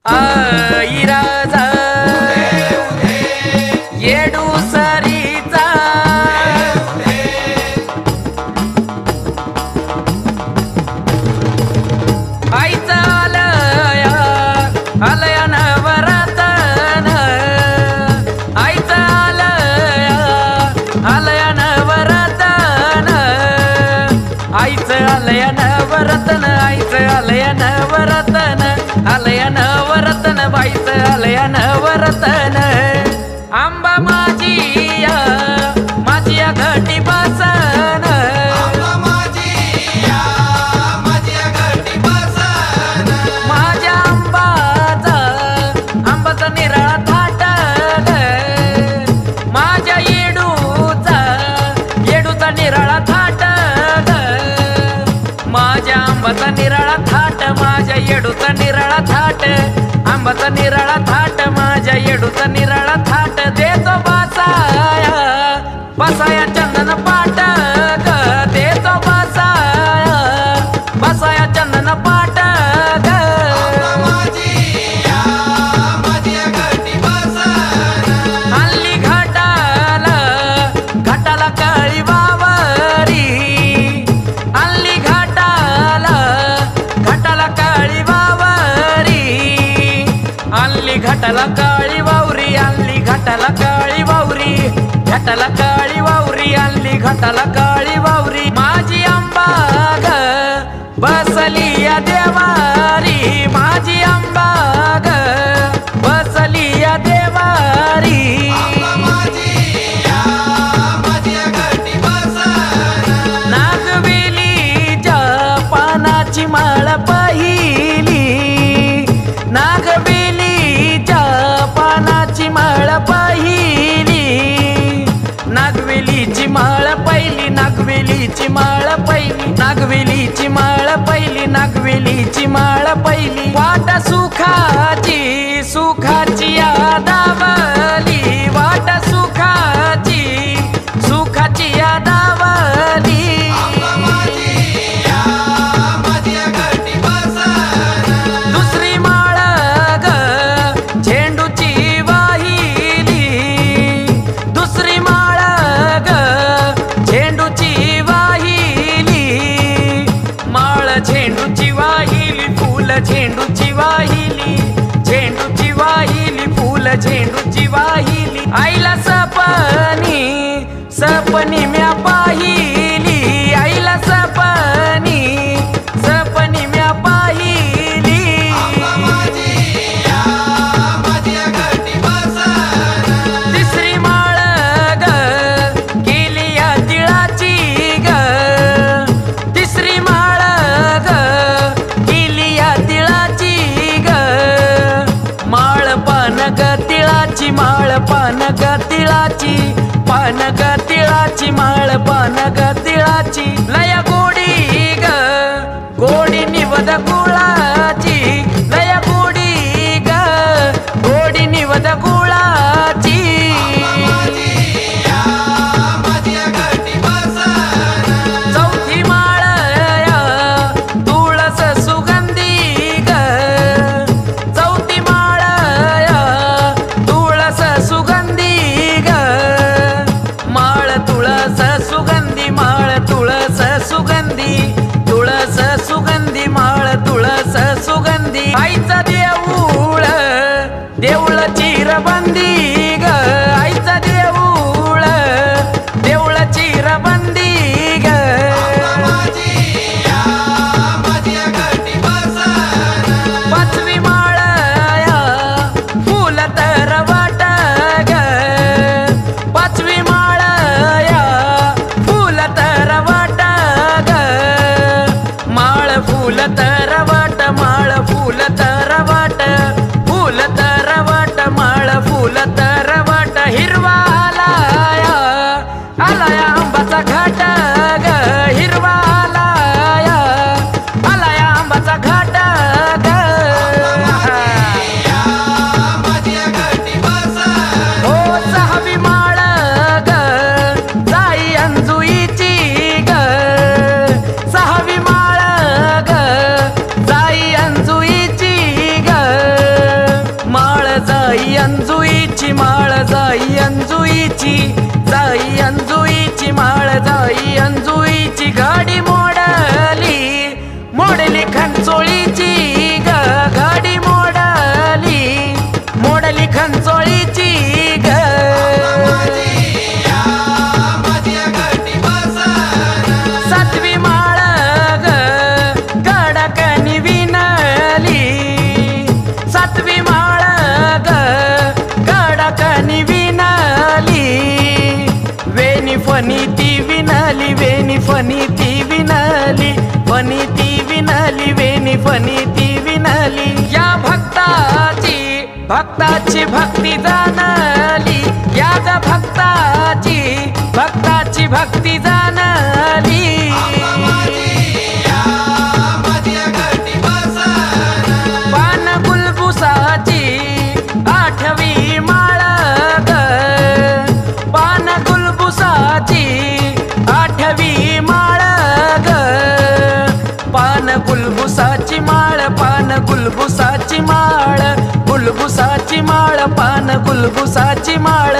आईराजा येडू सरीचा आईचा आलया नवरतन आईचा आलया नवरतन आईचं आलया नवरतन आईचं आलया नवरतन आलया नवरतन बाईचं आलया नवरतन आंबा माझी माझी घटी बसन माझ्या आंबाचा निराळा थाट माझ्या येडूचा निराळा थाट माझ्या आंबाचा निराळा थाट माझ्या येडूचा निराळा थाट आंबाचा निराळा थाट माझ्या येडूचा निराळा थाट देतो बसाया चंदन पाट देतो बसाया चंदन पाट हल्ली घाटाला काळी वावरी हल्ली घाटाला काळी वावरी हल्ली घाटाला काळी वावरी हल्ली घाटाला काळी वावरी घाटाला काळी वावरी हल्ली घाटाला काळी वावरी माझी आंबा ग बसली या देवारी माझी आंबा ग बसली या देवारी नागवेलीच्या पानाची माळ पहिली नागवेलीच्या पानाची माळ पहिली नागवेलीची माळ पहिली नागवेलीची माळ पहिली नागवेलीची माळ पहिली नागवेलीची माळ पहिली वाट सुखाची यादावली वाट सुखाची यादावली दुसरी माळ ग झेंडूची वाहिली दुसरी माळ ग झेंडूची वाहिली माळ झेंडूची वाहिली फूल झेंडूची वाहिली झेंडूची वाहिली फूल झेंडूची वाहिली आईला सपनी म्या पाहिली आईला सपनी म्या पाहिली तिसरी माळ ग केली या तिळाची ग तिसरी माळ ग केली या तिळाची ग माळ पान ग तिळाची माळ पान ग तिळाची पान ग तिळाची माळ पान ग तिळाची लया गोडी ग गोडी निवद गुळाची लया गोडी ग गोडी निवद गुळाची चौथी माळ तुळस सुगंधी ग चौथी माळ तुळस सुगंधी ग माळ तुळस सुगंधी अंजुईची माळ जाई अंजुईची, जाई अंजुईची माळ जाई अंजुईची, गाडी मोडली मोडली खंचोळीची ग, गाडी मोडली मोडली खंचोळीची ग। सातवी माळ ग गडकनी विणली, सातवी माळ ग गडकनी विणली, वेणी फणी ती विणली, वेणी फणी ती विणली, फणी ती विणली, वेणी फणी ती विणली। या भक्ताची भक्ताची भक्ती जाणली, या ग भक्ताची भक्ताची भक्ती जाणली। पान गुलबुसाची आठवी माळ ग, पान गुलबुसाची आठवी माळ ग, पान गुलबुसाची माळ, पान गुलबुसाची माळ, गुलबुसाची माळ, पान गुलबुसाची माळ।